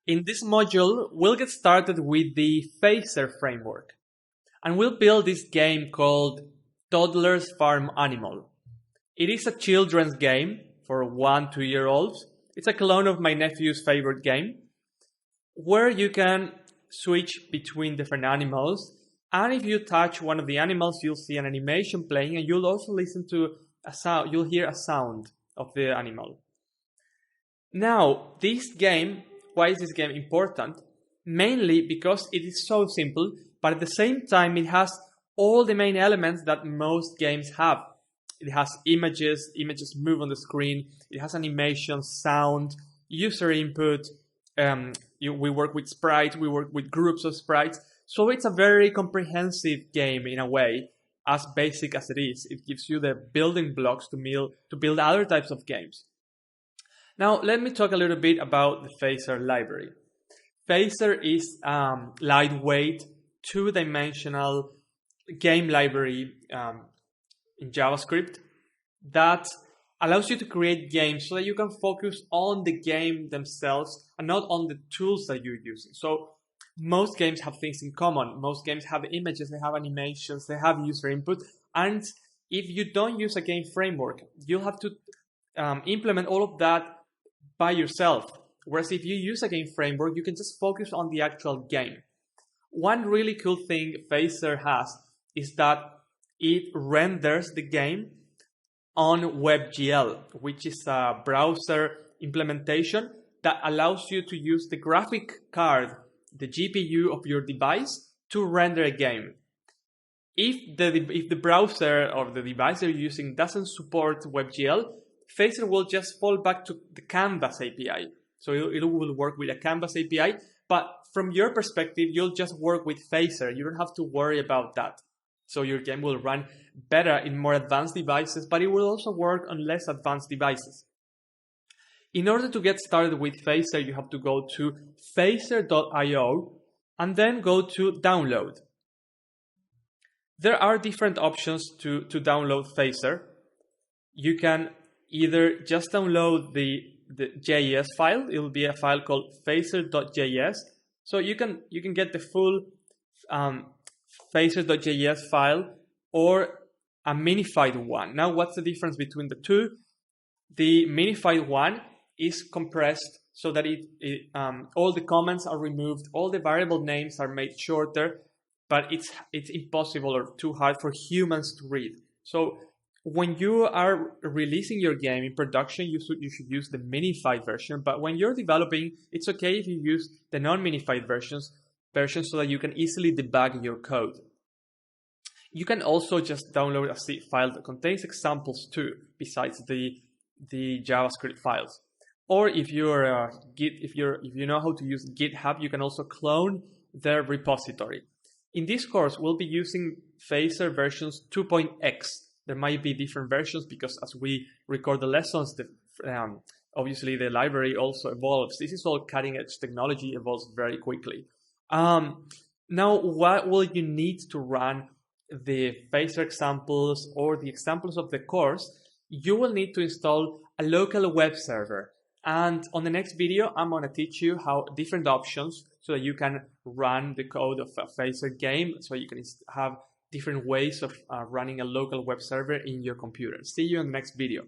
In this module, we'll get started with the Phaser framework, and we'll build this game called Toddler's Farm Animal. It is a children's game for 1-2-year-olds. It's a clone of my nephew's favorite game, where you can switch between different animals, and if you touch one of the animals, you'll see an animation playing, and you'll also listen to a sound. You'll hear a sound of the animal. Now, this game, why is this game important? Mainly because it is so simple, but at the same time, it has all the main elements that most games have. It has images move on the screen, it has animation, sound, user input, we work with sprites, we work with groups of sprites. So it's a very comprehensive game in a way, as basic as it is. It gives you the building blocks to build other types of games. Now, let me talk a little bit about the Phaser library. Phaser is lightweight, two-dimensional game library in JavaScript that allows you to create games so that you can focus on the game themselves and not on the tools that you're using. So most games have things in common. Most games have images, they have animations, they have user input. And if you don't use a game framework, you'll have to implement all of that by yourself. Whereas if you use a game framework, you can just focus on the actual game. One really cool thing Phaser has is that it renders the game on WebGL, which is a browser implementation that allows you to use the graphic card, the GPU of your device, to render a game. If the browser or the device you're using doesn't support WebGL, Phaser will just fall back to the Canvas API. So it will work with a Canvas API, but from your perspective, you'll just work with Phaser. You don't have to worry about that. So your game will run better in more advanced devices, but it will also work on less advanced devices. In order to get started with Phaser, you have to go to phaser.io and then go to download. There are different options to download Phaser. You can either just download the JS file. It will be a file called phaser.js. So you can get the full phaser.js file or a minified one. Now, what's the difference between the two? The minified one is compressed so that all the comments are removed, all the variable names are made shorter, but it's impossible or too hard for humans to read. So when you are releasing your game in production, you should use the minified version, but when you're developing, it's okay if you use the non-minified versions so that you can easily debug your code. You can also just download a zip file that contains examples too, besides the JavaScript files. Or if you're if you know how to use GitHub, you can also clone their repository. In this course, we'll be using Phaser versions 2.x. There might be different versions because as we record the lessons, obviously the library also evolves. This is all cutting edge technology, evolves very quickly. Now, what will you need to run the Phaser examples or the examples of the course? You will need to install a local web server. And on the next video, I'm going to teach you how different options so that you can run the code of a Phaser game, so you can have different ways of running a local web server in your computer. See you in the next video.